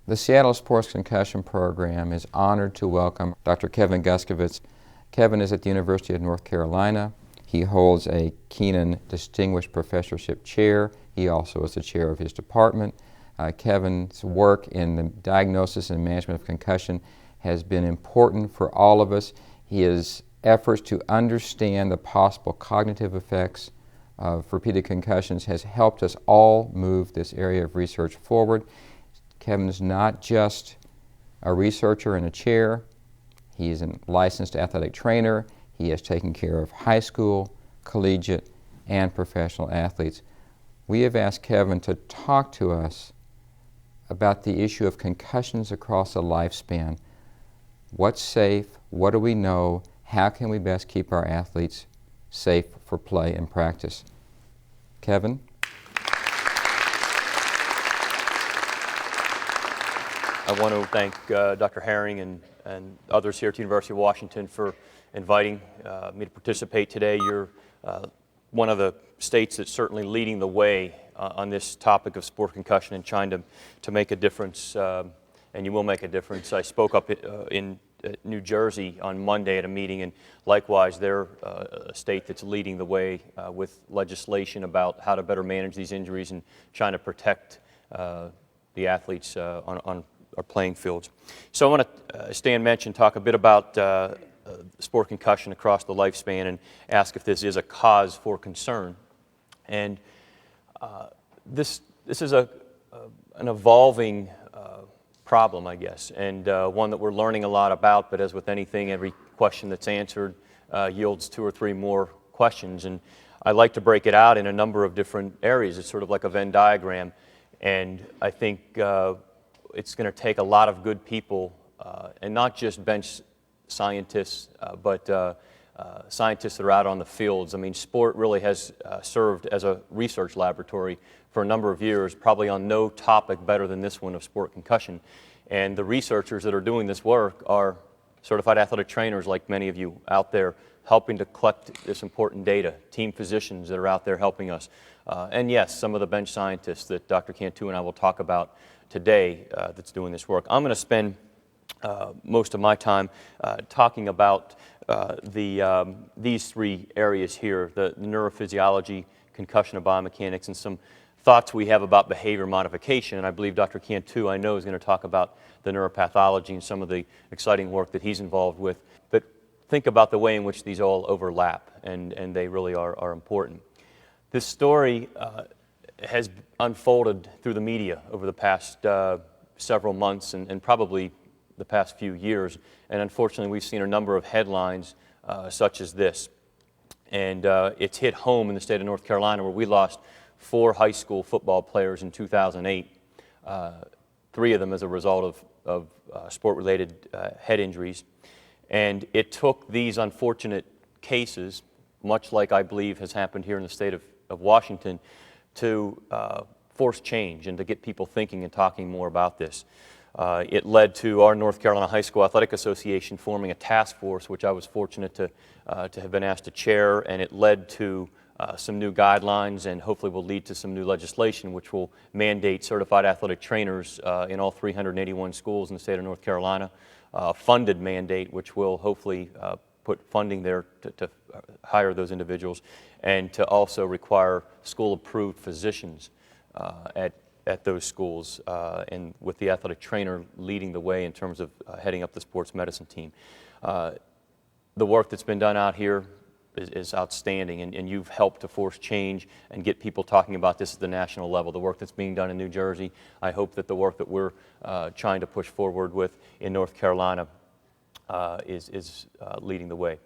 The Seattle Sports Concussion Program is honored to welcome Dr. Kevin Guskiewicz. Kevin is at the University of North Carolina. He holds a Keenan Distinguished Professorship Chair. He also is the chair of his department. Kevin's work in the diagnosis and management of concussion has been important for all of us. His efforts to understand the possible cognitive effects of repeated concussions has helped us all move this area of research forward. Kevin's not just a researcher in a chair. He is a licensed athletic trainer. He has taken care of high school, collegiate, and professional athletes. We have asked Kevin to talk to us about the issue of concussions across a lifespan. What's safe? What do we know? How can we best keep our athletes safe for play and practice? Kevin? I want to thank Dr. Herring and others here at the University of Washington for inviting me to participate today. You're one of the states that's certainly leading the way on this topic of sport concussion and trying to make a difference, and you will make a difference. I spoke up in New Jersey on Monday at a meeting, and likewise they're a state that's leading the way with legislation about how to better manage these injuries and trying to protect the athletes on our playing fields. So I want to, as Stan mentioned, talk a bit about sport concussion across the lifespan and ask if this is a cause for concern. And this is an evolving problem, I guess, and one that we're learning a lot about, but as with anything, every question that's answered yields 2 or 3 more questions. And I like to break it out in a number of different areas. It's sort of like a Venn diagram, and I think it's going to take a lot of good people, and not just bench scientists, but scientists that are out on the fields. I mean, sport really has served as a research laboratory for a number of years, probably on no topic better than this one of sport concussion. And the researchers that are doing this work are certified athletic trainers like many of you out there helping to collect this important data, team physicians that are out there helping us. And yes, some of the bench scientists that Dr. Cantu and I will talk about today that's doing this work. I'm going to spend most of my time talking about these 3 areas here, the neurophysiology, concussion and biomechanics, and some thoughts we have about behavior modification. And I believe Dr. Cantu, I know, is going to talk about the neuropathology and some of the exciting work that he's involved with. But think about the way in which these all overlap, and they really are important. This story has unfolded through the media over the past several months and probably the past few years, and unfortunately we've seen a number of headlines such as this. And it's hit home in the state of North Carolina, where we lost 4 high school football players in 2008, 3 of them as a result of sport-related head injuries. And it took these unfortunate cases, much like I believe has happened here in the state of Washington, to force change and to get people thinking and talking more about this. It led to our North Carolina High School Athletic Association forming a task force, which I was fortunate to have been asked to chair, and it led to some new guidelines and hopefully will lead to some new legislation which will mandate certified athletic trainers in all 381 schools in the state of North Carolina, a funded mandate which will hopefully put funding there to hire those individuals, and to also require school-approved physicians at those schools, and with the athletic trainer leading the way in terms of heading up the sports medicine team. The work that's been done out here is outstanding, and you've helped to force change and get people talking about this at the national level. The work that's being done in New Jersey, I hope that the work that we're trying to push forward with in North Carolina is leading the way.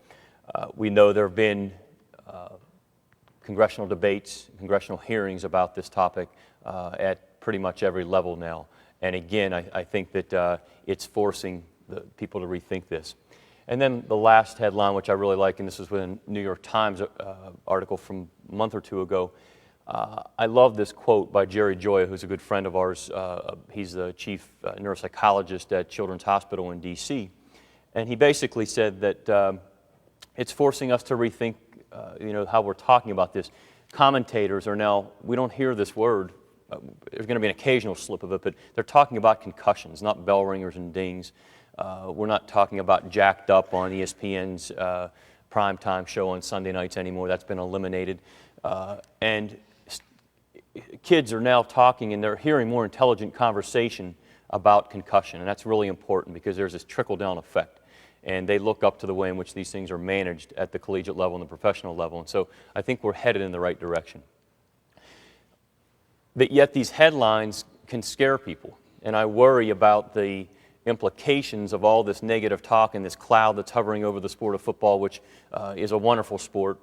We know there have been congressional debates, congressional hearings about this topic at pretty much every level now. And again, I think that it's forcing the people to rethink this. And then the last headline, which I really like, and this is within a New York Times article from a month or 2 ago. I love this quote by Jerry Joya, who's a good friend of ours. He's the chief neuropsychologist at Children's Hospital in D.C. And he basically said that it's forcing us to rethink how we're talking about this. Commentators are now, we don't hear this word there's going to be an occasional slip of it, but they're talking about concussions, not bell ringers and dings. We're not talking about jacked up on ESPN's primetime show on Sunday nights anymore. That's been eliminated. And kids are now talking, and they're hearing more intelligent conversation about concussion, and that's really important because there's this trickle-down effect, and they look up to the way in which these things are managed at the collegiate level and the professional level, and so I think we're headed in the right direction. But yet these headlines can scare people, and I worry about the implications of all this negative talk and this cloud that's hovering over the sport of football, which is a wonderful sport.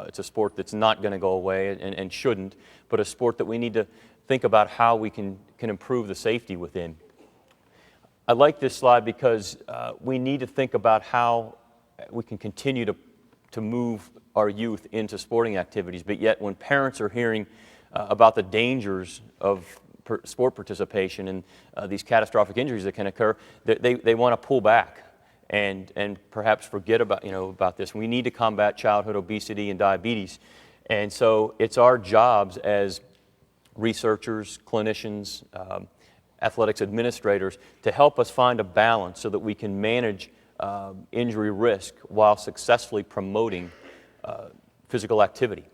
It's a sport that's not going to go away and shouldn't, but a sport that we need to think about how we can improve the safety within. I like this slide because we need to think about how we can continue to move our youth into sporting activities, but yet when parents are hearing about the dangers of sport participation and these catastrophic injuries that can occur, they want to pull back and perhaps forget about this. We need to combat childhood obesity and diabetes, and so it's our jobs as researchers, clinicians, athletics administrators to help us find a balance so that we can manage injury risk while successfully promoting physical activity.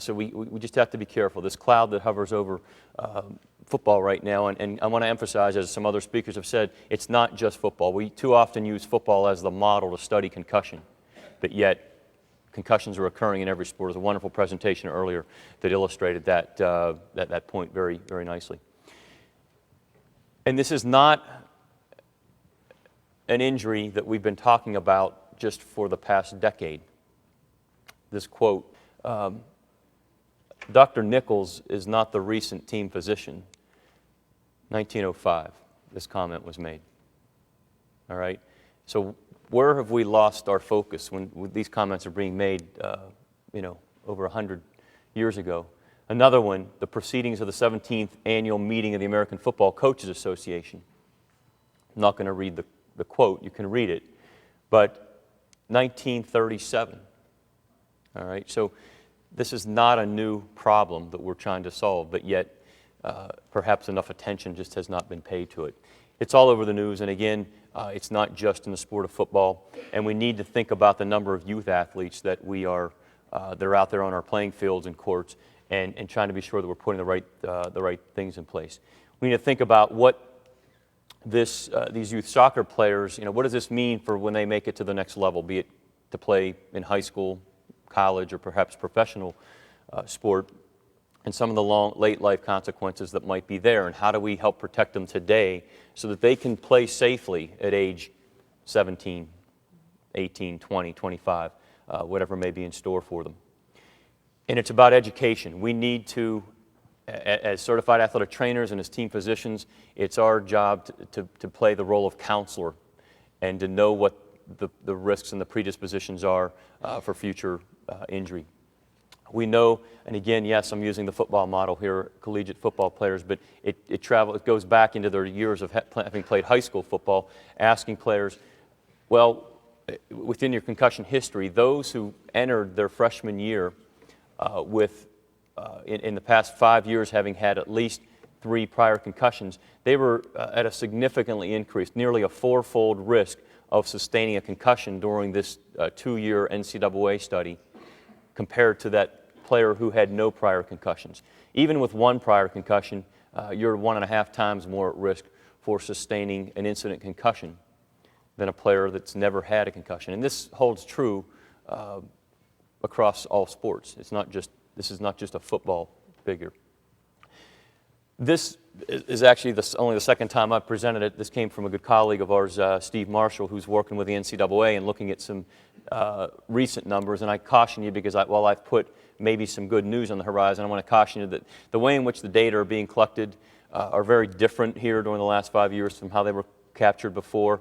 So we just have to be careful. This cloud that hovers over football right now, and I want to emphasize, as some other speakers have said, it's not just football. We too often use football as the model to study concussion, but yet concussions are occurring in every sport. There was a wonderful presentation earlier that illustrated that point very, very nicely. And this is not an injury that we've been talking about just for the past decade. This quote, Dr. Nichols is not the recent team physician. 1905, this comment was made. All right? So where have we lost our focus when these comments are being made, over 100 years ago? Another one, the proceedings of the 17th annual meeting of the American Football Coaches Association. I'm not going to read the quote, you can read it, but 1937. All right, so this is not a new problem that we're trying to solve, but yet perhaps enough attention just has not been paid to it. It's all over the news, and again, it's not just in the sport of football, and we need to think about the number of youth athletes that that are out there on our playing fields and courts, and trying to be sure that we're putting the right things in place. We need to think about what these youth soccer players, what does this mean for when they make it to the next level, be it to play in high school, college, or perhaps professional sport, and some of the late life consequences that might be there, and how do we help protect them today so that they can play safely at age 17, 18, 20, 25, whatever may be in store for them. And it's about education. We need to, as certified athletic trainers and as team physicians, it's our job to play the role of counselor and to know what the risks and the predispositions are for future injury. We know, and again, yes, I'm using the football model here, collegiate football players, but it goes back into their years of having played high school football, asking players, well, within your concussion history, those who entered their freshman year in the past 5 years having had at least 3 prior concussions, they were at a significantly increased, nearly a 4-fold risk of sustaining a concussion during this 2-year NCAA study compared to that player who had no prior concussions. Even with 1 prior concussion, you're 1.5 times more at risk for sustaining an incident concussion than a player that's never had a concussion. And this holds true across all sports. This is not just a football figure. This is actually only the second time I've presented it. This came from a good colleague of ours, Steve Marshall, who's working with the NCAA and looking at some recent numbers. And I caution you because while I've put maybe some good news on the horizon, I want to caution you that the way in which the data are being collected are very different here during the last 5 years from how they were captured before.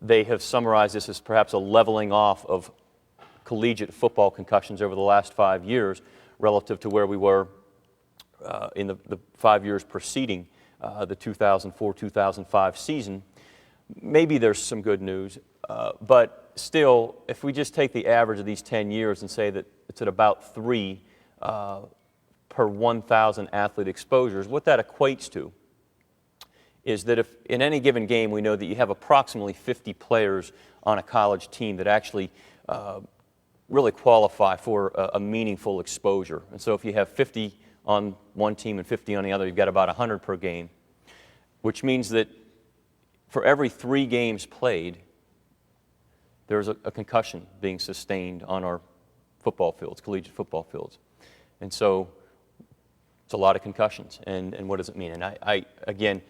They have summarized this as perhaps a leveling off of collegiate football concussions over the last 5 years relative to where we were in the 5 years preceding the 2004-2005 season. Maybe there's some good news, but still, if we just take the average of these 10 years and say that it's at about 3 per 1,000 athlete exposures. What that equates to is that if in any given game we know that you have approximately 50 players on a college team that actually really qualify for a meaningful exposure. And so if you have 50 on one team and 50 on the other, you've got about 100 per game, which means that for every 3 games played, there's a concussion being sustained on our football fields, collegiate football fields. And so it's a lot of concussions. And what does it mean? And I again,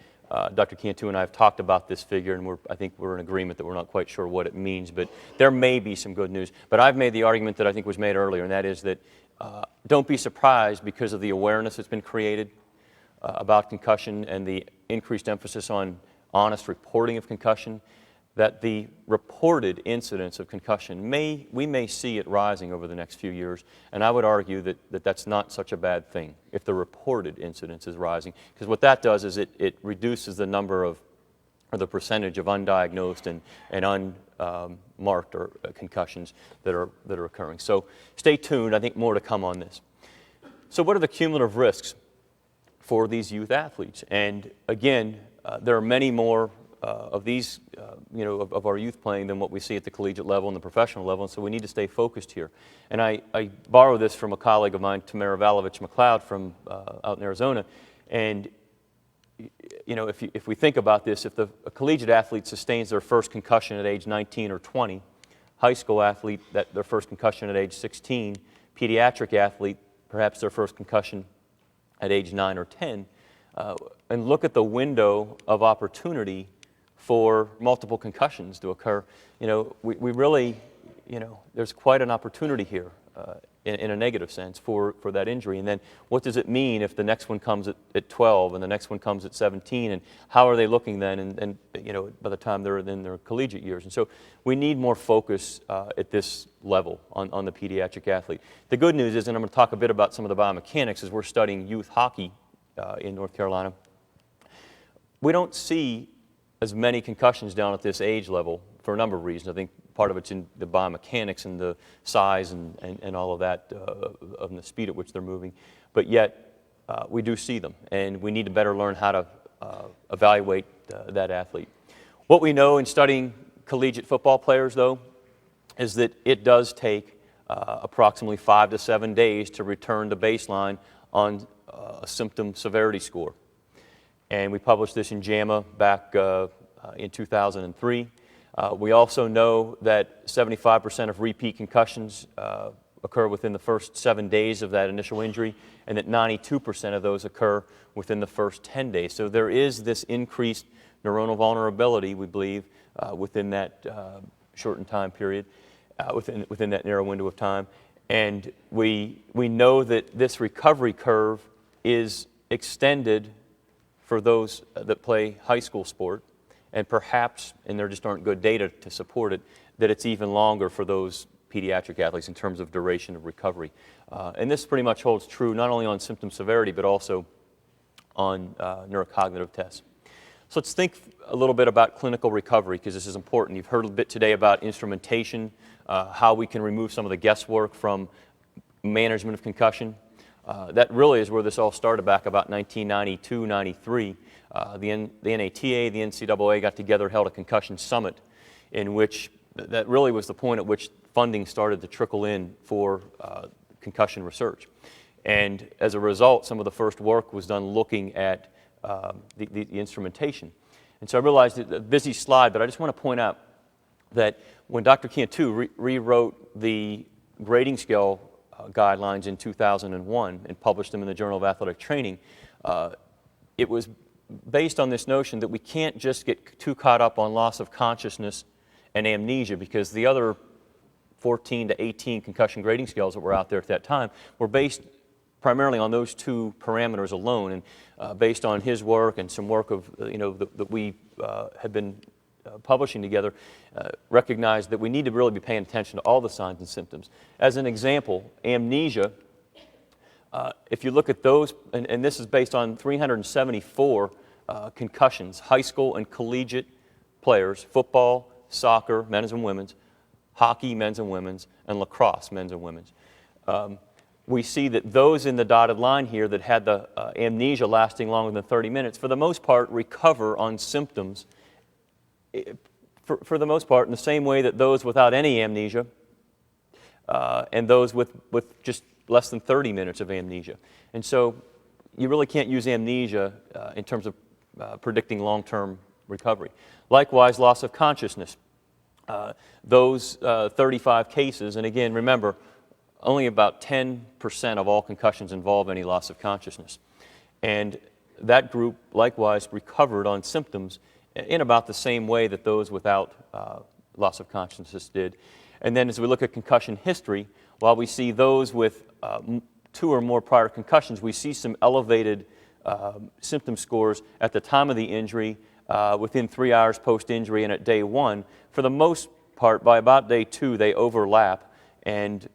Dr. Cantu and I have talked about this figure, and I think we're in agreement that we're not quite sure what it means, but there may be some good news. But I've made the argument that I think was made earlier, and that is that don't be surprised because of the awareness that's been created about concussion and the increased emphasis on honest reporting of concussion, that the reported incidence of concussion, we may see it rising over the next few years, and I would argue that that's not such a bad thing if the reported incidence is rising, because what that does is it reduces the number of, or the percentage of undiagnosed and unmarked concussions that are occurring. So stay tuned, I think more to come on this. So what are the cumulative risks for these youth athletes? And again, there are many more of these, of our youth playing than what we see at the collegiate level and the professional level, and so we need to stay focused here. And I borrow this from a colleague of mine, Tamara Valovich McLeod from out in Arizona, and if we think about this, if a collegiate athlete sustains their first concussion at age 19 or 20, high school athlete their first concussion at age 16, pediatric athlete perhaps their first concussion at age 9 or 10, and look at the window of opportunity for multiple concussions to occur, we really, there's quite an opportunity here in a negative sense for that injury. And then what does it mean if the next one comes at 12 and the next one comes at 17, and how are they looking then and by the time they're in their collegiate years? And so we need more focus at this level on the pediatric athlete. The good news is, and I'm going to talk a bit about some of the biomechanics as we're studying youth hockey in North Carolina, we don't see as many concussions down at this age level for a number of reasons. I think part of it's in the biomechanics and the size and all of that, and the speed at which they're moving. But yet, we do see them, and we need to better learn how to evaluate that athlete. What we know in studying collegiate football players, though, is that it does take approximately 5 to 7 days to return to baseline on a symptom severity score. And we published this in JAMA back in 2003. We also know that 75% of repeat concussions occur within the first 7 days of that initial injury, and that 92% of those occur within the first 10 days. So there is this increased neuronal vulnerability, we believe, within that shortened time period, within that narrow window of time. And we know that this recovery curve is extended for those that play high school sport, and perhaps, and there just aren't good data to support it, that it's even longer for those pediatric athletes in terms of duration of recovery. And this pretty much holds true not only on symptom severity, but also on neurocognitive tests. So let's think a little bit about clinical recovery, because this is important. You've heard a bit today about instrumentation, how we can remove some of the guesswork from management of concussion. That really is where this all started back about 1992, 93. The NATA, the NCAA got together, held a concussion summit in which that really was the point at which funding started to trickle in for concussion research. And as a result, some of the first work was done looking at the instrumentation. And so I realized it's a busy slide, but I just want to point out that when Dr. Cantu rewrote the grading scale guidelines in 2001 and published them in the Journal of Athletic Training, it was based on this notion that we can't just get too caught up on loss of consciousness and amnesia, because the other 14 to 18 concussion grading scales that were out there at that time were based primarily on those two parameters alone, and based on his work and some work of that we had been publishing together, recognized that we need to really be paying attention to all the signs and symptoms. As an example, amnesia, if you look at those, and this is based on 374 concussions, high school and collegiate players, football, soccer, men's and women's, hockey, men's and women's, and lacrosse, men's and women's. we see that those in the dotted line here that had the amnesia lasting longer than 30 minutes, for the most part, recover on symptoms, for the most part, in the same way that those without any amnesia and those with just less than 30 minutes of amnesia. And so you really can't use amnesia in terms of predicting long-term recovery. Likewise, loss of consciousness. Those 35 cases, and again, remember, only about 10% of all concussions involve any loss of consciousness. And that group, likewise, recovered on symptoms in about the same way that those without loss of consciousness did. And then as we look at concussion history, while we see those with 2 or more prior concussions, we see some elevated symptom scores at the time of the injury, within 3 hours post-injury, and at day 1. For the most part, by about day 2, they overlap, and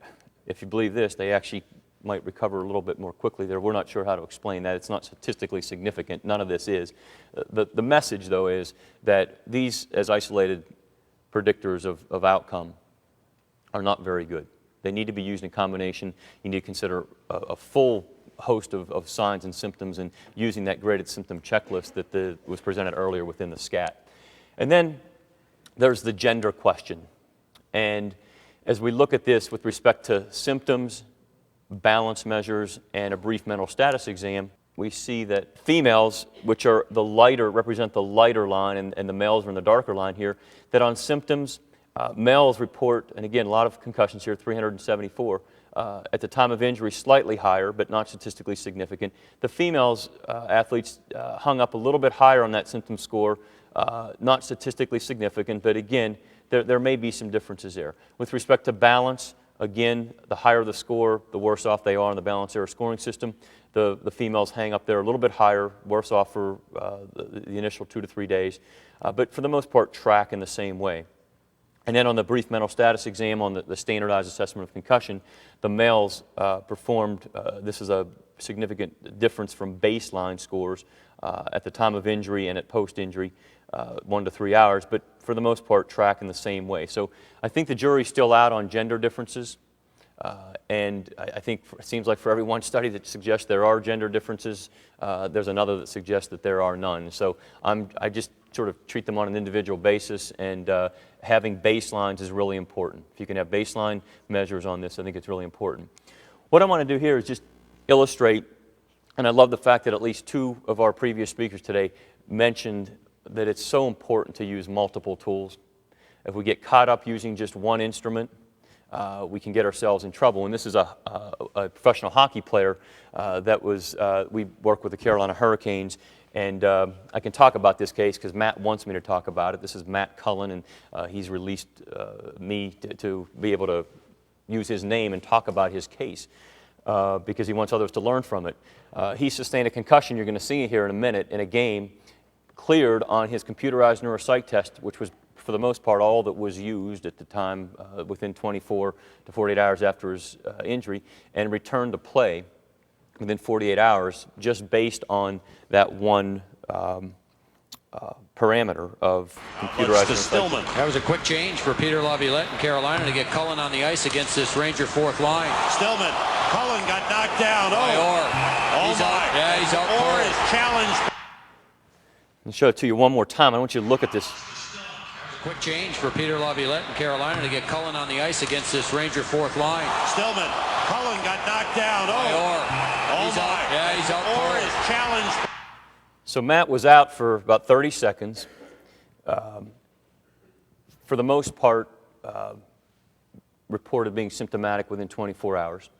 if you believe this, they actually might recover a little bit more quickly there. We're not sure how to explain that. It's not statistically significant. None of this is. The message, though, is that these, as isolated predictors of outcome, are not very good. They need to be used in combination. You need to consider a full host of signs and symptoms, and using that graded symptom checklist that was presented earlier within the SCAT. And then there's the gender question. And as we look at this with respect to symptoms, balance measures, and a brief mental status exam, we see that females, which are the lighter, represent the lighter line, and the males are in the darker line here, that on symptoms, males report, and again, a lot of concussions here, 374, at the time of injury, slightly higher, but not statistically significant. The females, athletes, hung up a little bit higher on that symptom score, not statistically significant, but again, there may be some differences there. With respect to balance, again, the higher the score, the worse off they are in the balance error scoring system. The females hang up there a little bit higher, worse off for the initial 2 to 3 days, but for the most part track in the same way. And then on the brief mental status exam, on the standardized assessment of concussion, the males performed, this is a significant difference from baseline scores at the time of injury and at post-injury, 1 to 3 hours, but for the most part track in the same way. So I think the jury's still out on gender differences, and I think it seems like for every one study that suggests there are gender differences, there's another that suggests that there are none. So I just sort of treat them on an individual basis, and having baselines is really important. If you can have baseline measures on this, I think it's really important. What I want to do here is just illustrate, and I love the fact that at least 2 of our previous speakers today mentioned that it's so important to use multiple tools. If we get caught up using just one instrument, we can get ourselves in trouble. And this is a professional hockey player that was, we work with the Carolina Hurricanes, and I can talk about this case because Matt wants me to talk about it. This is Matt Cullen, and he's released me to be able to use his name and talk about his case because he wants others to learn from it. He sustained a concussion, you're going to see here in a minute, in a game, cleared on his computerized neuropsych test, which was for the most part all that was used at the time within 24 to 48 hours after his injury, and returned to play within 48 hours just based on that one parameter of computerized neuropsych. That was a quick change for Peter Laviolette in Carolina to get Cullen on the ice against this Ranger 4th line. Stillman, Cullen got knocked down. He's out. Yeah, he's out. Orr is challenged. I'll show it to you one more time. I want you to look at this. Quick change for Peter Laviolette in Carolina to get Cullen on the ice against this Ranger 4th line. Stillman, Cullen got knocked down. He's out. Yeah, he's out. Orr is challenged. So Matt was out for about 30 seconds. For the most part, reported being symptomatic within 24 hours,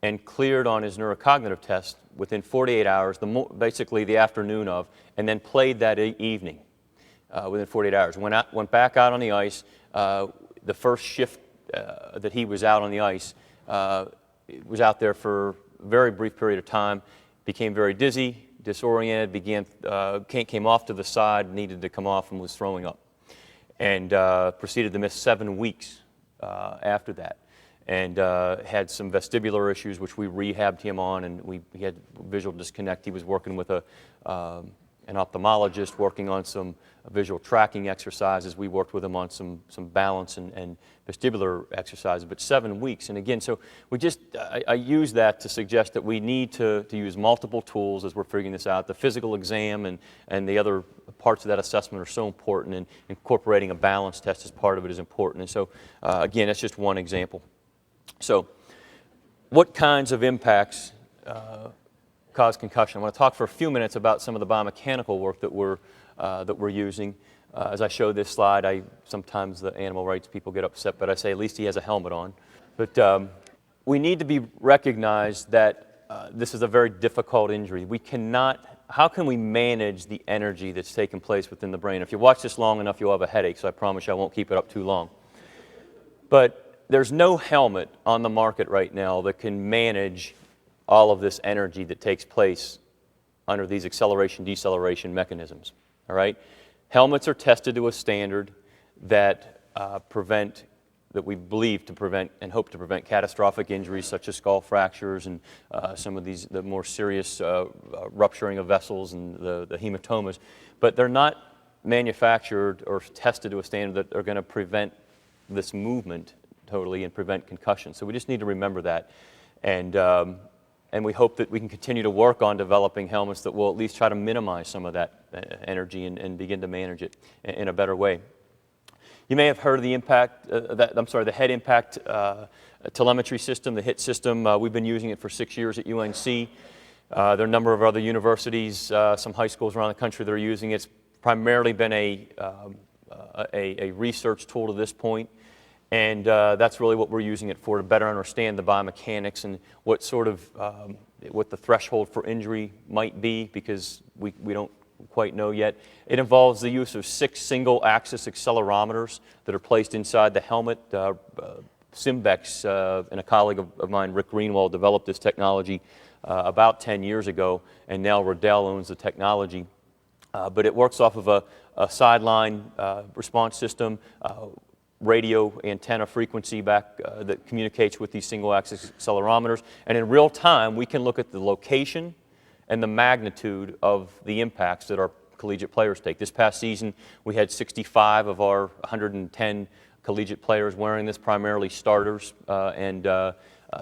and cleared on his neurocognitive test within 48 hours, basically the afternoon of, and then played that evening within 48 hours. Went back out on the ice. The first shift that he was out on the ice, was out there for a very brief period of time, became very dizzy, disoriented, came off to the side, needed to come off, and was throwing up, and proceeded to miss 7 weeks after that, and had some vestibular issues which we rehabbed him on, and he had visual disconnect. He was working with a an ophthalmologist working on some visual tracking exercises. We worked with him on some balance and vestibular exercises, but 7 weeks. And again, so we just, I use that to suggest that we need to use multiple tools as we're figuring this out. The physical exam and the other parts of that assessment are so important, and incorporating a balance test as part of it is important. And so, again, that's just one example. So, what kinds of impacts cause concussion? I want to talk for a few minutes about some of the biomechanical work that we're using. As I show this slide, sometimes the animal rights people get upset, but I say at least he has a helmet on. But we need to be recognized that this is a very difficult injury. We cannot, how can we manage the energy that's taking place within the brain? If you watch this long enough, you'll have a headache, so I promise you I won't keep it up too long. But there's no helmet on the market right now that can manage all of this energy that takes place under these acceleration-deceleration mechanisms, all right? Helmets are tested to a standard that that we believe to prevent and hope to prevent catastrophic injuries such as skull fractures and some of the more serious rupturing of vessels and the hematomas. But they're not manufactured or tested to a standard that are going to prevent this movement totally and prevent concussion. So we just need to remember that. And we hope that we can continue to work on developing helmets that will at least try to minimize some of that energy and begin to manage it in a better way. You may have heard of the the head impact telemetry system, the HIT system. We've been using it for 6 years at UNC. There are a number of other universities, some high schools around the country that are using it. It's primarily been a research tool to this point. And that's really what we're using it for, to better understand the biomechanics and what the threshold for injury might be, because we don't quite know yet. It involves the use of 6 single-axis accelerometers that are placed inside the helmet. Simbex and a colleague of mine, Rick Greenwald, developed this technology about 10 years ago, and now Riddell owns the technology. But it works off of a sideline response system, radio antenna frequency that communicates with these single-axis accelerometers. And in real time, we can look at the location and the magnitude of the impacts that our collegiate players take. This past season, we had 65 of our 110 collegiate players wearing this, primarily starters and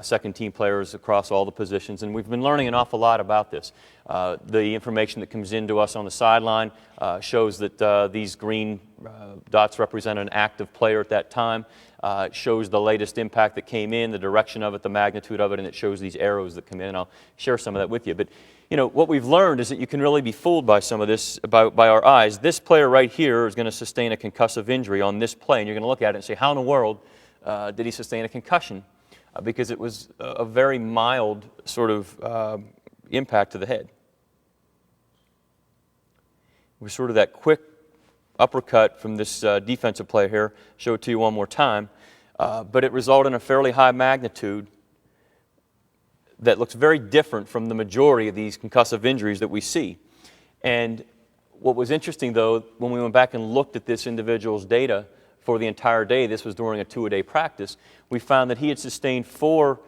second-team players across all the positions. And we've been learning an awful lot about this. The information that comes into us on the sideline shows that these green dots represent an active player at that time. It shows the latest impact that came in, the direction of it, the magnitude of it, and it shows these arrows that come in. I'll share some of that with you. But you know, what we've learned is that you can really be fooled by some of this, by our eyes. This player right here is going to sustain a concussive injury on this play, and you're going to look at it and say, how in the world did he sustain a concussion? Because it was a very mild sort of impact to the head. It was sort of that quick uppercut from this defensive player here. Show it to you one more time. But it resulted in a fairly high magnitude that looks very different from the majority of these concussive injuries that we see. And what was interesting, though, when we went back and looked at this individual's data for the entire day, this was during a 2-a-day practice, we found that he had sustained 4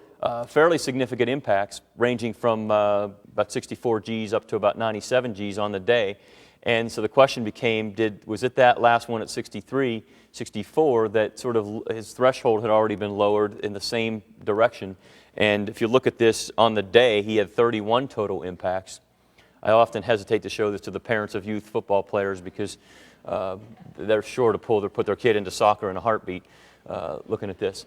fairly significant impacts, ranging from about 64 Gs up to about 97 Gs on the day. And so the question became, was it that last one at 63, 64 that sort of his threshold had already been lowered in the same direction? And if you look at this on the day, he had 31 total impacts. I often hesitate to show this to the parents of youth football players because they're sure to put their kid into soccer in a heartbeat looking at this.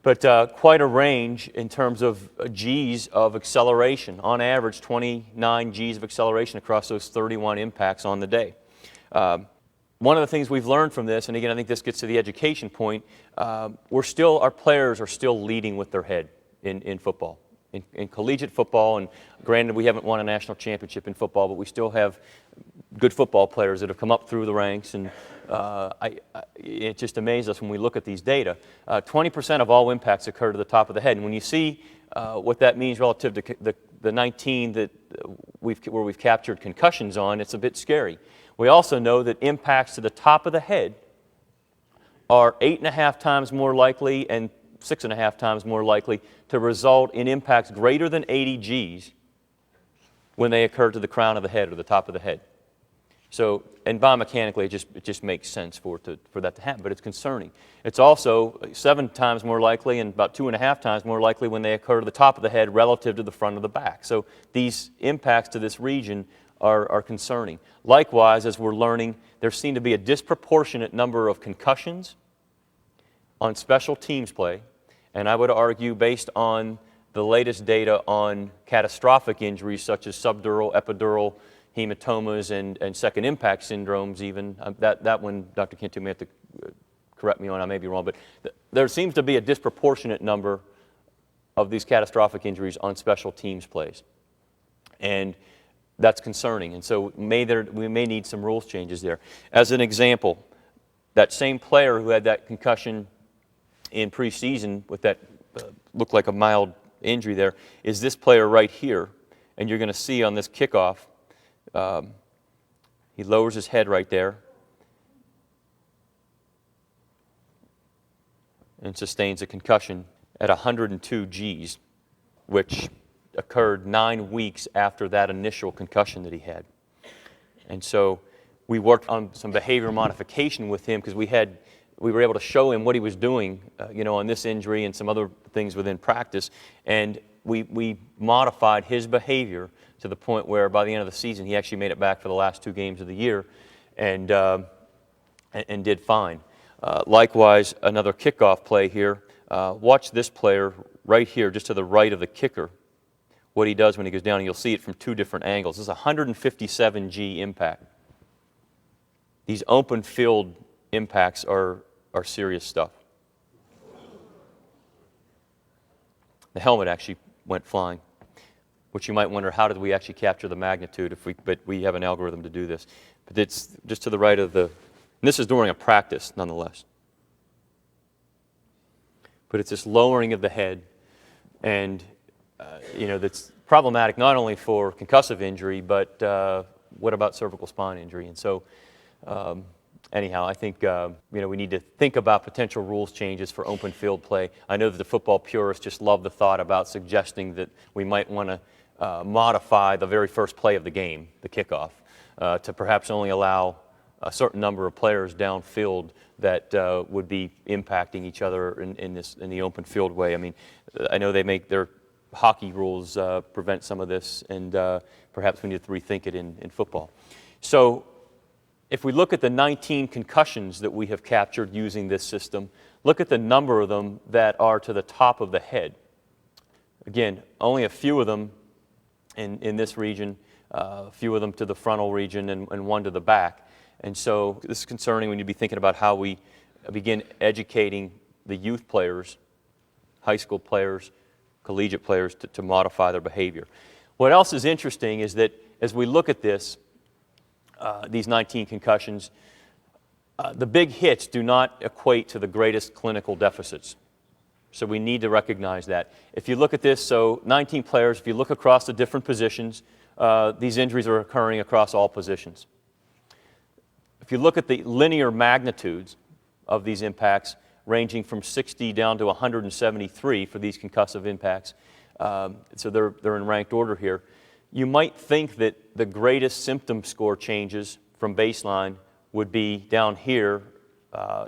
But quite a range in terms of Gs of acceleration. On average, 29 Gs of acceleration across those 31 impacts on the day. One of the things we've learned from this, and again, I think this gets to the education point, our players are still leading with their head in football. In collegiate football, and granted we haven't won a national championship in football, but we still have good football players that have come up through the ranks, and it just amazes us when we look at these data. 20% of all impacts occur to the top of the head, and when you see what that means relative to the 19 that where we've captured concussions on, it's a bit scary. We also know that impacts to the top of the head are 8.5 times more likely and 6.5 times more likely to result in impacts greater than 80 Gs when they occur to the crown of the head or the top of the head. So, and biomechanically, it just makes sense for that to happen, but it's concerning. It's also 7 times more likely and about 2.5 times more likely when they occur to the top of the head relative to the front of the back. So these impacts to this region are concerning. Likewise, as we're learning, there seem to be a disproportionate number of concussions on special teams play, and I would argue based on the latest data on catastrophic injuries such as subdural, epidural, hematomas, and second impact syndromes even. That one, Dr. Kintu may have to correct me on, I may be wrong, but there seems to be a disproportionate number of these catastrophic injuries on special teams plays. And that's concerning, and so we may need some rules changes there. As an example, that same player who had that concussion in preseason with that looked like a mild injury there is this player right here, and you're going to see on this kickoff, he lowers his head right there and sustains a concussion at 102 Gs, which occurred 9 weeks after that initial concussion that he had. And so we worked on some behavior modification with him because we were able to show him what he was doing, on this injury and some other things within practice, and we modified his behavior to the point where by the end of the season he actually made it back for the last 2 games of the year and did fine. Likewise, another kickoff play here. Watch this player right here, just to the right of the kicker, what he does when he goes down, and you'll see it from 2 different angles. This is a 157 G impact. These open field impacts are serious stuff. The helmet actually went flying, which you might wonder, how did we actually capture the magnitude but we have an algorithm to do this. But it's just to the right of and this is during a practice nonetheless. But it's this lowering of the head, and that's problematic not only for concussive injury, but what about cervical spine injury? And so anyhow, I think we need to think about potential rules changes for open field play. I know that the football purists just love the thought about suggesting that we might want to modify the very first play of the game, the kickoff, to perhaps only allow a certain number of players downfield that would be impacting each other in the open field way. I mean, I know they make their hockey rules prevent some of this, and perhaps we need to rethink it in football. So if we look at the 19 concussions that we have captured using this system, look at the number of them that are to the top of the head. Again, only a few of them in this region, a few of them to the frontal region, and 1 to the back. And so this is concerning. We need to be thinking about how we begin educating the youth players, high school players, collegiate players to modify their behavior. What else is interesting is that as we look at this, these 19 concussions, the big hits do not equate to the greatest clinical deficits. So we need to recognize that. If you look at this, so 19 players, if you look across the different positions, these injuries are occurring across all positions. If you look at the linear magnitudes of these impacts, ranging from 60 down to 173 for these concussive impacts, so they're in ranked order here, you might think that the greatest symptom score changes from baseline would be down here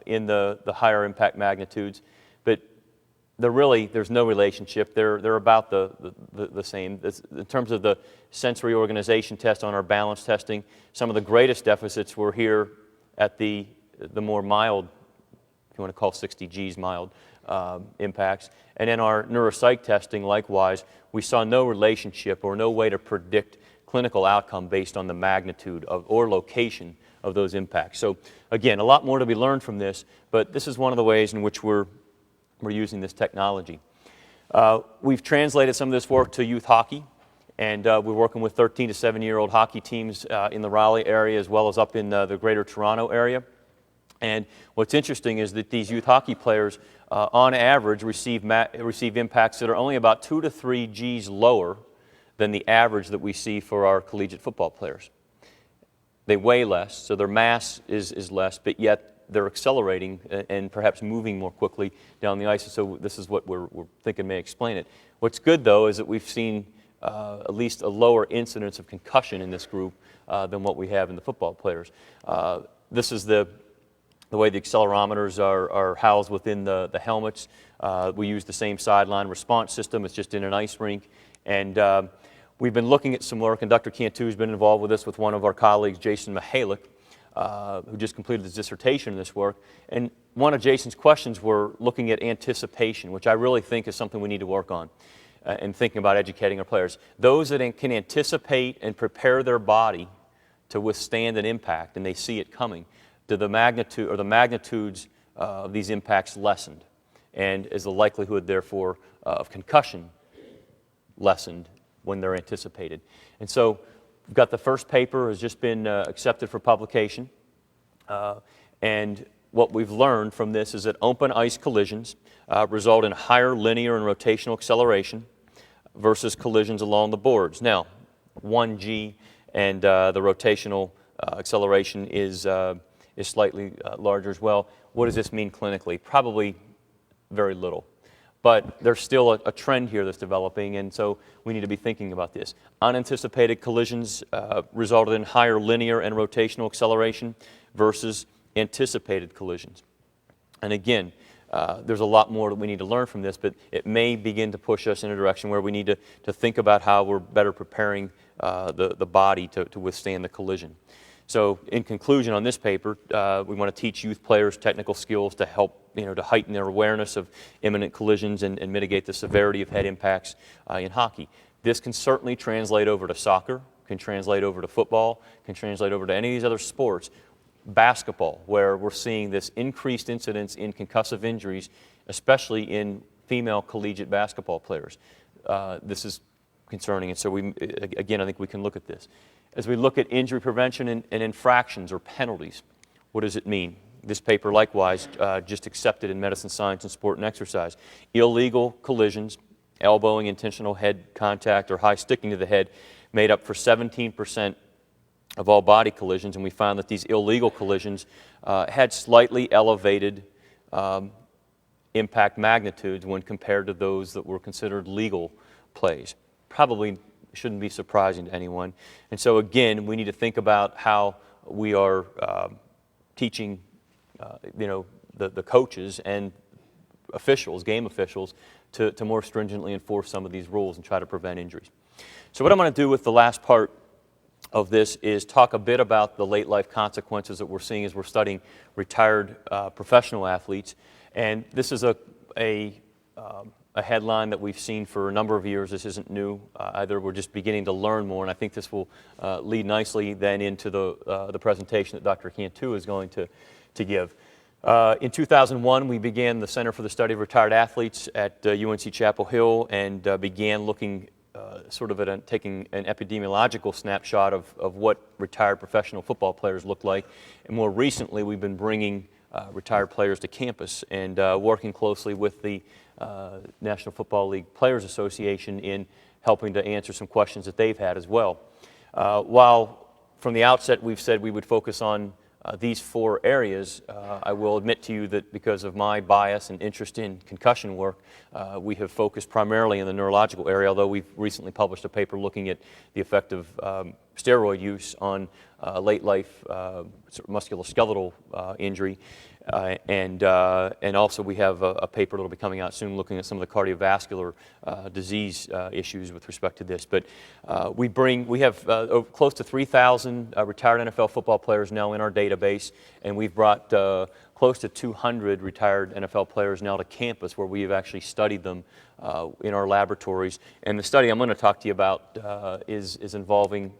in the higher impact magnitudes, but there's no relationship. They're about the same. In terms of the sensory organization test on our balance testing, some of the greatest deficits were here at the more mild, if you want to call 60 Gs mild, impacts. And in our neuropsych testing, likewise, we saw no relationship or no way to predict clinical outcome based on the magnitude or location of those impacts. So again, a lot more to be learned from this, but this is one of the ways in which we're using this technology. We've translated some of this work to youth hockey, and we're working with 13 to 17-year-old hockey teams in the Raleigh area as well as up in the greater Toronto area. And what's interesting is that these youth hockey players, on average, receive impacts that are only about 2 to 3 Gs lower than the average that we see for our collegiate football players. They weigh less, so their mass is less, but yet they're accelerating and perhaps moving more quickly down the ice. So this is what we're thinking may explain it. What's good, though, is that we've seen at least a lower incidence of concussion in this group than what we have in the football players. This is the way the accelerometers are housed within the helmets. We use the same sideline response system. It's just in an ice rink. And we've been looking at some work, and Dr. Cantu has been involved with this with one of our colleagues, Jason Mihalik, who just completed his dissertation in this work. And one of Jason's questions were looking at anticipation, which I really think is something we need to work on in thinking about educating our players. Those that can anticipate and prepare their body to withstand an impact, and they see it coming, do the magnitude or the magnitudes of these impacts lessened, and is the likelihood, therefore, of concussion lessened when they're anticipated. And so we've got the first paper has just been accepted for publication, and what we've learned from this is that open ice collisions result in higher linear and rotational acceleration versus collisions along the boards. Now, 1G and the rotational acceleration is slightly larger as well. What does this mean clinically? Probably very little. But there's still a trend here that's developing, and so we need to be thinking about this. Unanticipated collisions resulted in higher linear and rotational acceleration versus anticipated collisions. And again, there's a lot more that we need to learn from this, but it may begin to push us in a direction where we need to think about how we're better preparing the body to withstand the collision. So in conclusion on this paper, we want to teach youth players technical skills to help, to heighten their awareness of imminent collisions and mitigate the severity of head impacts in hockey. This can certainly translate over to soccer, can translate over to football, can translate over to any of these other sports. Basketball, where we're seeing this increased incidence in concussive injuries, especially in female collegiate basketball players. This is concerning, and so again, I think we can look at this. As we look at injury prevention and infractions or penalties, what does it mean? This paper, likewise, just accepted in Medicine, Science, and Sport and Exercise. Illegal collisions, elbowing, intentional head contact, or high sticking to the head made up for 17% of all body collisions, and we found that these illegal collisions had slightly elevated impact magnitudes when compared to those that were considered legal plays. Probably shouldn't be surprising to anyone. And so again, we need to think about how we are teaching the coaches and officials, game officials, to more stringently enforce some of these rules and try to prevent injuries. So what I'm going to do with the last part of this is talk a bit about the late life consequences that we're seeing as we're studying retired professional athletes. And this is a headline that we've seen for a number of years. This isn't new. Either we're just beginning to learn more, and I think this will lead nicely then into the presentation that Dr. Cantu is going to give. In 2001, we began the Center for the Study of Retired Athletes at UNC Chapel Hill and began looking taking an epidemiological snapshot of what retired professional football players look like. And more recently, we've been bringing retired players to campus and working closely with the National Football League Players Association in helping to answer some questions that they've had as well. While from the outset we've said we would focus on these four areas, I will admit to you that because of my bias and interest in concussion work, we have focused primarily in the neurological area, although we've recently published a paper looking at the effect of steroid use on late life musculoskeletal injury. And also we have a paper that will be coming out soon looking at some of the cardiovascular disease issues with respect to this. But we have close to 3,000 retired NFL football players now in our database, and we've brought close to 200 retired NFL players now to campus where we have actually studied them in our laboratories. And the study I'm going to talk to you about is involving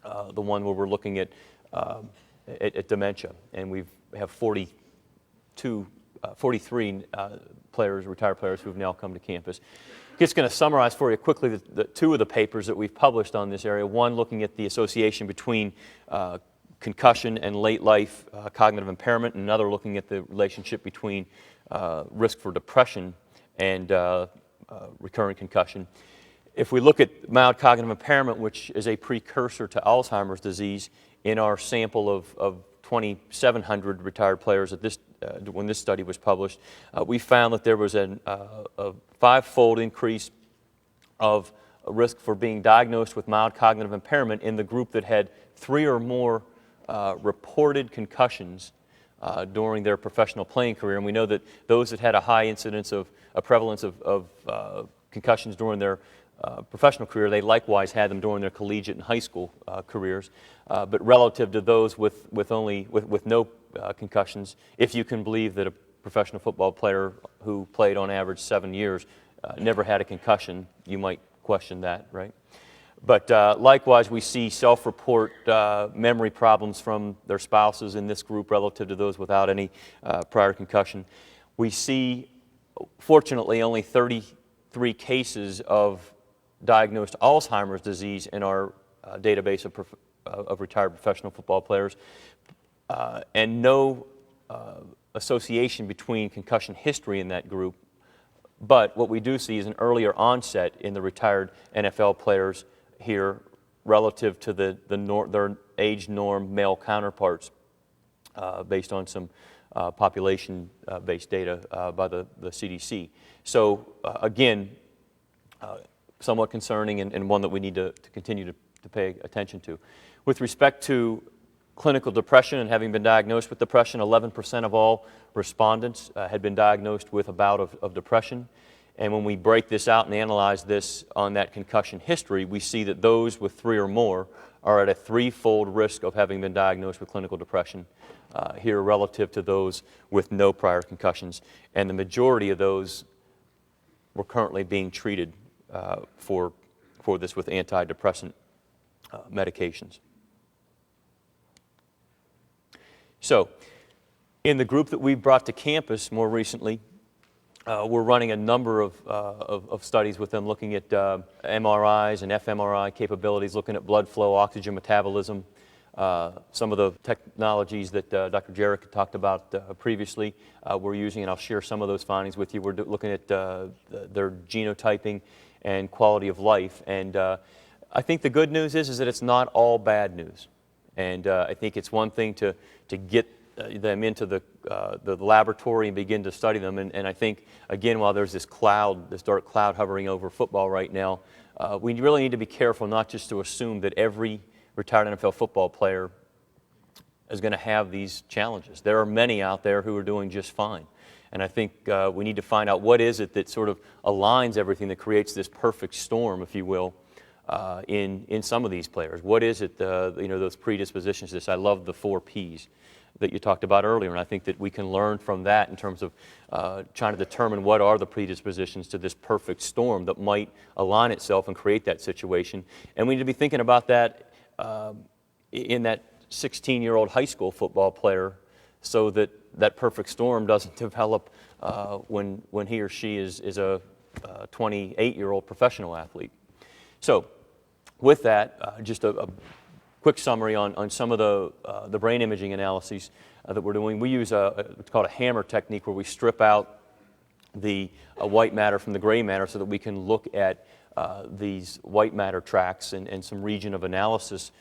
the one where we're looking at dementia, and we have 43 retired players who have now come to campus. Just going to summarize for you quickly the two of the papers that we've published on this area. One looking at the association between concussion and late life cognitive impairment, and another looking at the relationship between risk for depression and recurrent concussion. If we look at mild cognitive impairment, which is a precursor to Alzheimer's disease, in our sample of 2,700 retired players at when this study was published, we found that there was a five-fold increase of risk for being diagnosed with mild cognitive impairment in the group that had 3 or more reported concussions during their professional playing career. And we know that those that had a high incidence of a prevalence of concussions during their professional career, they likewise had them during their collegiate and high school careers. But relative to those with no concussions, if you can believe that a professional football player who played on average 7 years never had a concussion, you might question that, right? But likewise, we see self-report memory problems from their spouses in this group relative to those without any prior concussion. We see, fortunately, only 33 cases of diagnosed Alzheimer's disease in our database of retired professional football players, and no association between concussion history in that group. But what we do see is an earlier onset in the retired NFL players here relative to their age norm male counterparts based on some population-based data by the CDC. So again, somewhat concerning and one that we need to continue to pay attention to. With respect to clinical depression and having been diagnosed with depression, 11% of all respondents had been diagnosed with a bout of depression. And when we break this out and analyze this on that concussion history, we see that those with 3 or more are at a 3-fold risk of having been diagnosed with clinical depression here relative to those with no prior concussions. And the majority of those were currently being treated for this with antidepressant medications. So, in the group that we brought to campus more recently, we're running a number of studies with them looking at MRIs and fMRI capabilities, looking at blood flow, oxygen metabolism, some of the technologies that Dr. Jarrett had talked about previously we're using, and I'll share some of those findings with you. We're looking at their genotyping and quality of life, and I think the good news is that it's not all bad news. And I think it's one thing to get them into the laboratory and begin to study them. And I think, again, while there's this dark cloud hovering over football right now, we really need to be careful not just to assume that every retired NFL football player is going to have these challenges. There are many out there who are doing just fine. And I think we need to find out what is it that sort of aligns everything that creates this perfect storm, if you will, in some of these players. What is it, those predispositions to this? I love the 4 Ps that you talked about earlier, and I think that we can learn from that in terms of trying to determine what are the predispositions to this perfect storm that might align itself and create that situation. And we need to be thinking about that in that 16-year-old high school football player so that that perfect storm doesn't develop when he or she is a 28-year-old professional athlete. So with that, just a quick summary on some of the brain imaging analyses that we're doing. We use what's called a hammer technique, where we strip out the white matter from the gray matter so that we can look at these white matter tracks and some region of analysis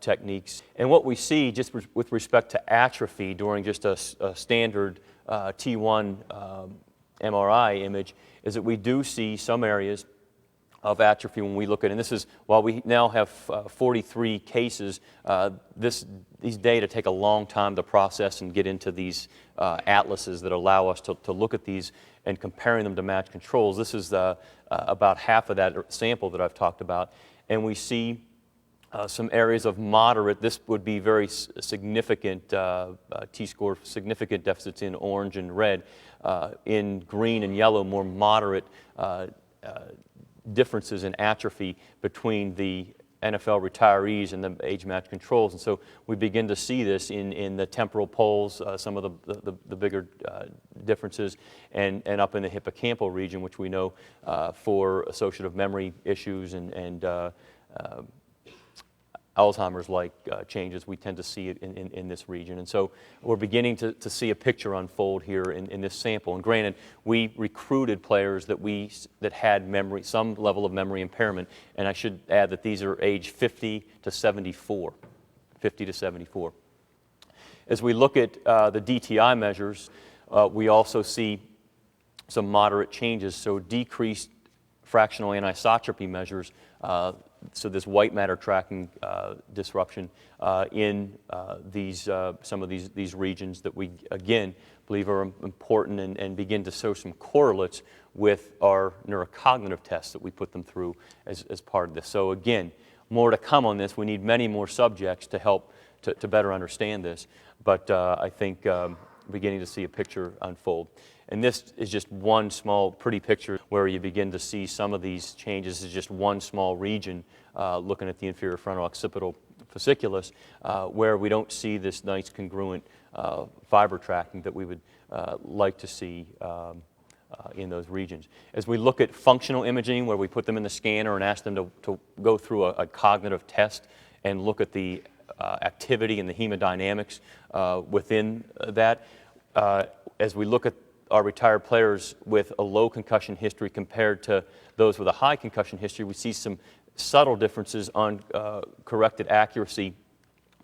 techniques. And what we see just with respect to atrophy during just a standard T1 MRI image is that we do see some areas of atrophy when we look at it. And this is, while we now have 43 cases, these data take a long time to process and get into these atlases that allow us to look at these and comparing them to matched controls. This is about half of that sample that I've talked about. And we see some areas of moderate, this would be very significant T-score, significant deficits in orange and red. In green and yellow, more moderate differences in atrophy between the NFL retirees and the age-matched controls. And so we begin to see this in the temporal poles, some of the bigger differences, and up in the hippocampal region, which we know for associative memory issues and Alzheimer's-like changes, we tend to see it in this region. And so we're beginning to see a picture unfold here in this sample. And granted, we recruited players that had memory, some level of memory impairment, and I should add that these are age 50 to 74. 50 to 74. As we look at the DTI measures, we also see some moderate changes, so decreased fractional anisotropy measures, so this white matter tracking disruption in some of these regions that we, again, believe are important and begin to show some correlates with our neurocognitive tests that we put them through as part of this. So again, more to come on this. We need many more subjects to help to better understand this, but I think beginning to see a picture unfold. And this is just one small pretty picture where you begin to see some of these changes. This is just one small region looking at the inferior frontal occipital fasciculus where we don't see this nice congruent fiber tracking that we would like to see in those regions. As we look at functional imaging, where we put them in the scanner and ask them to go through a cognitive test and look at the activity and the hemodynamics within that, as we look at our retired players with a low concussion history compared to those with a high concussion history, we see some subtle differences on corrected accuracy,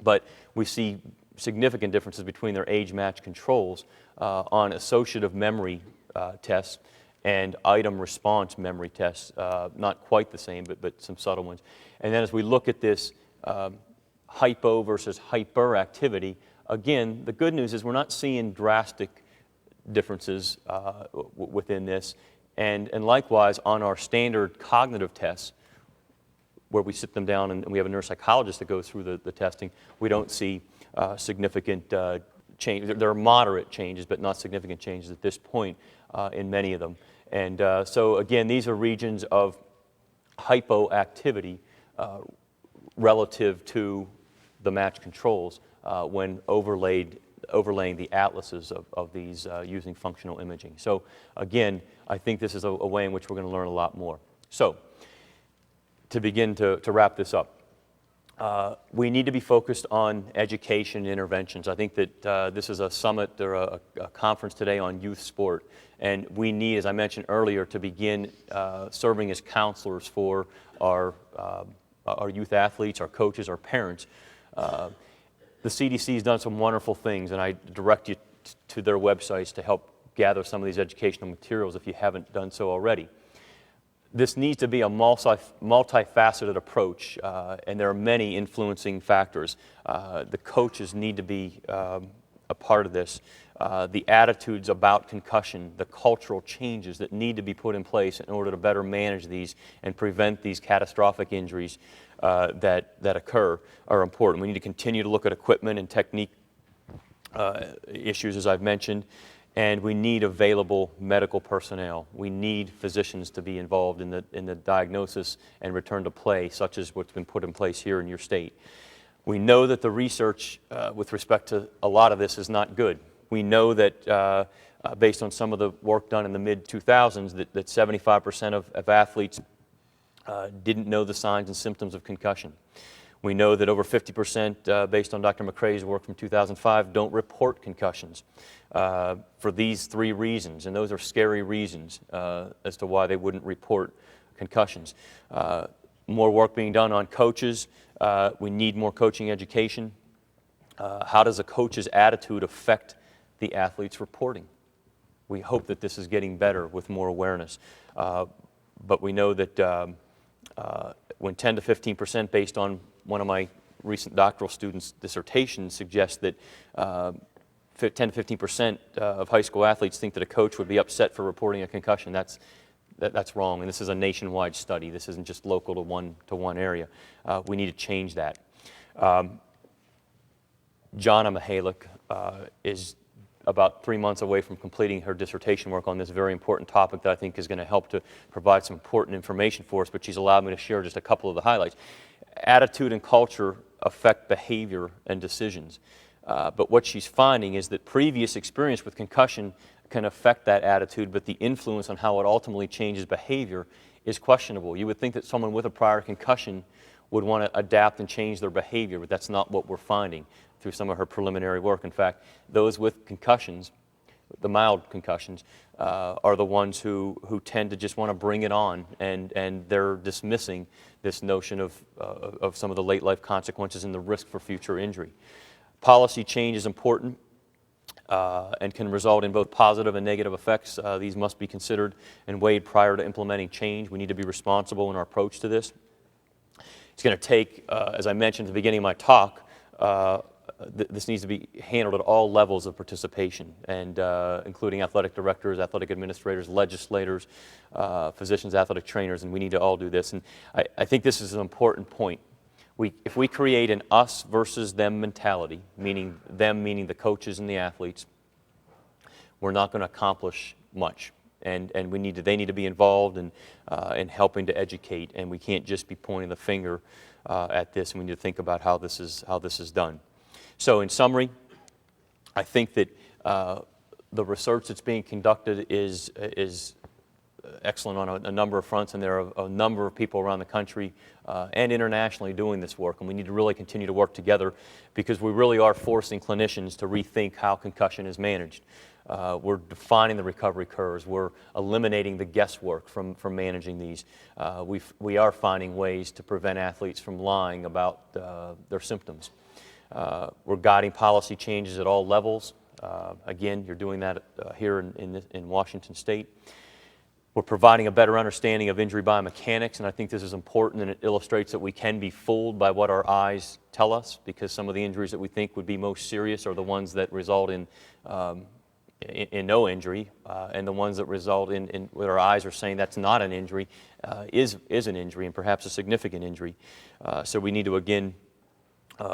but we see significant differences between their age-matched controls on associative memory tests and item response memory tests, not quite the same, but some subtle ones. And then as we look at this hypo versus hyperactivity, again, the good news is we're not seeing drastic differences within this. And likewise, on our standard cognitive tests, where we sit them down and we have a neuropsychologist that goes through the testing, we don't see significant change. There are moderate changes, but not significant changes at this point in many of them. And so again, these are regions of hypoactivity relative to the match controls when overlaying the atlases of these using functional imaging. So again, I think this is a way in which we're going to learn a lot more. So to begin to wrap this up, we need to be focused on education and interventions. I think that this is a summit or a conference today on youth sport, and we need, as I mentioned earlier, to begin serving as counselors for our youth athletes, our coaches, our parents. The CDC has done some wonderful things, and I direct you to their websites to help gather some of these educational materials if you haven't done so already. This needs to be a multifaceted approach, and there are many influencing factors. The coaches need to be a part of this. The attitudes about concussion, the cultural changes that need to be put in place in order to better manage these and prevent these catastrophic injuries that occur are important. We need to continue to look at equipment and technique issues, as I've mentioned, and we need available medical personnel. We need physicians to be involved in the diagnosis and return to play, such as what's been put in place here in your state. We know that the research with respect to a lot of this is not good. We know that based on some of the work done in the mid-2000s that 75% of athletes didn't know the signs and symptoms of concussion. We know that over 50%, based on Dr. McCrae's work from 2005, don't report concussions for these three reasons, and those are scary reasons as to why they wouldn't report concussions. More work being done on coaches. We need more coaching education. How does a coach's attitude affect the athlete's reporting? We hope that this is getting better with more awareness. But we know that when 10 to 15%, based on one of my recent doctoral students' dissertations, suggests that 10 to 15% of high school athletes think that a coach would be upset for reporting a concussion. That's wrong, and this is a nationwide study. This isn't just local to one area. We need to change that. Jana Mihalik is about 3 months away from completing her dissertation work on this very important topic that I think is going to help to provide some important information for us, but she's allowed me to share just a couple of the highlights. Attitude and culture affect behavior and decisions, but what she's finding is that previous experience with concussion can affect that attitude, but the influence on how it ultimately changes behavior is questionable. You would think that someone with a prior concussion would want to adapt and change their behavior, but that's not what we're finding through some of her preliminary work. In fact, those with concussions, the mild concussions, are the ones who tend to just want to bring it on, and they're dismissing this notion of some of the late life consequences and the risk for future injury. Policy change is important. and can result in both positive and negative effects. These must be considered and weighed prior to implementing change. We need to be responsible in our approach to this. It's going to take, as I mentioned at the beginning of my talk, this needs to be handled at all levels of participation, and including athletic directors, athletic administrators, legislators, physicians, athletic trainers, and we need to all do this. And I think this is an important point. If we create an us versus them mentality, meaning them meaning the coaches and the athletes, we're not going to accomplish much. And they need to be involved in helping to educate, and we can't just be pointing the finger at this. We need to think about how this is done. So in summary, I think that the research that's being conducted is excellent on a number of fronts, and there are a number of people around the country and internationally doing this work, and we need to really continue to work together, because we really are forcing clinicians to rethink how concussion is managed. We're defining the recovery curves. We're eliminating the guesswork from managing these. We are finding ways to prevent athletes from lying about their symptoms. We're guiding policy changes at all levels. Again, you're doing that here in Washington State. We're providing a better understanding of injury biomechanics, and I think this is important, and it illustrates that we can be fooled by what our eyes tell us, because some of the injuries that we think would be most serious are the ones that result in no injury, and the ones that result in what our eyes are saying that's not an injury is an injury, and perhaps a significant injury. So we need to, again,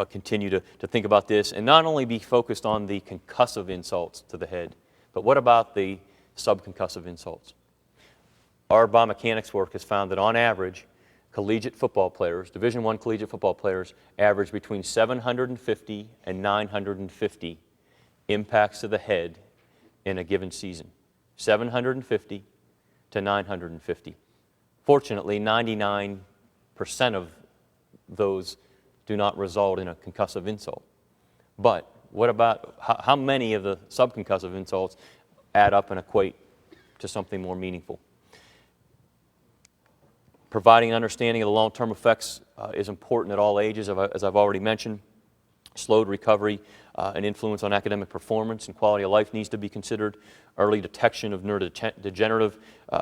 continue to think about this, and not only be focused on the concussive insults to the head, but what about the subconcussive insults? Our biomechanics work has found that on average, collegiate football players, Division I collegiate football players, average between 750 and 950 impacts to the head in a given season. 750 to 950. Fortunately, 99% of those do not result in a concussive insult. But what about how many of the subconcussive insults add up and equate to something more meaningful? Providing an understanding of the long-term effects is important at all ages, as I've already mentioned. Slowed recovery and influence on academic performance and quality of life needs to be considered. Early detection of neurodegenerative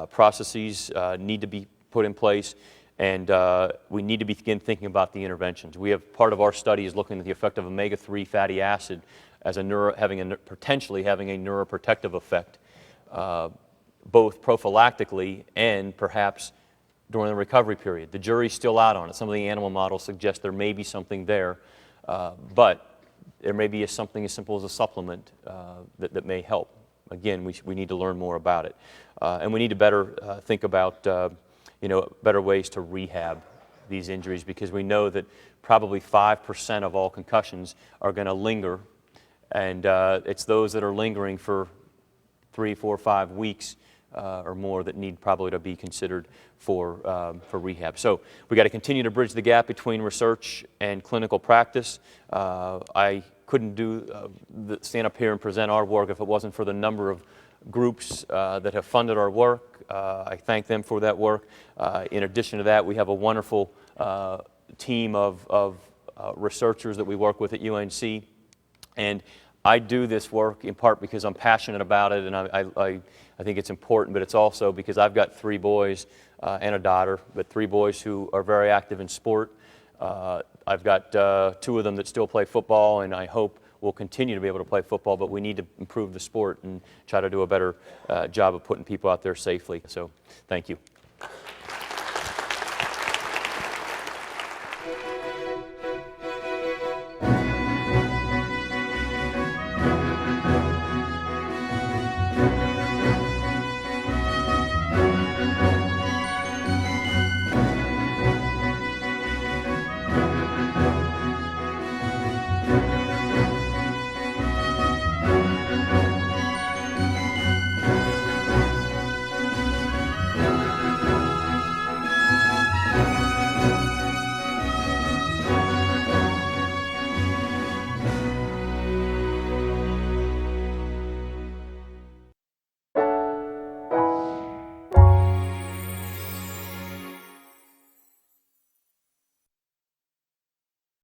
processes need to be put in place, and we need to begin thinking about the interventions. Part of our study is looking at the effect of omega-3 fatty acid as potentially having a neuroprotective effect, both prophylactically and perhaps during the recovery period. The jury's still out on it. Some of the animal models suggest there may be something there, but there may be something as simple as a supplement that may help. Again, we need to learn more about it. And we need to better think about better ways to rehab these injuries, because we know that probably 5% of all concussions are going to linger, and it's those that are lingering for 3, 4, 5 weeks or more that need probably to be considered for rehab. So we got to continue to bridge the gap between research and clinical practice. I couldn't stand up here and present our work if it wasn't for the number of groups that have funded our work. I thank them for that work. In addition to that, we have a wonderful team of researchers that we work with at UNC, and I do this work in part because I'm passionate about it, and I think it's important, but it's also because I've got 3 boys and a daughter, but 3 boys who are very active in sport. I've got 2 of them that still play football, and I hope will continue to be able to play football, but we need to improve the sport and try to do a better job of putting people out there safely. So, thank you.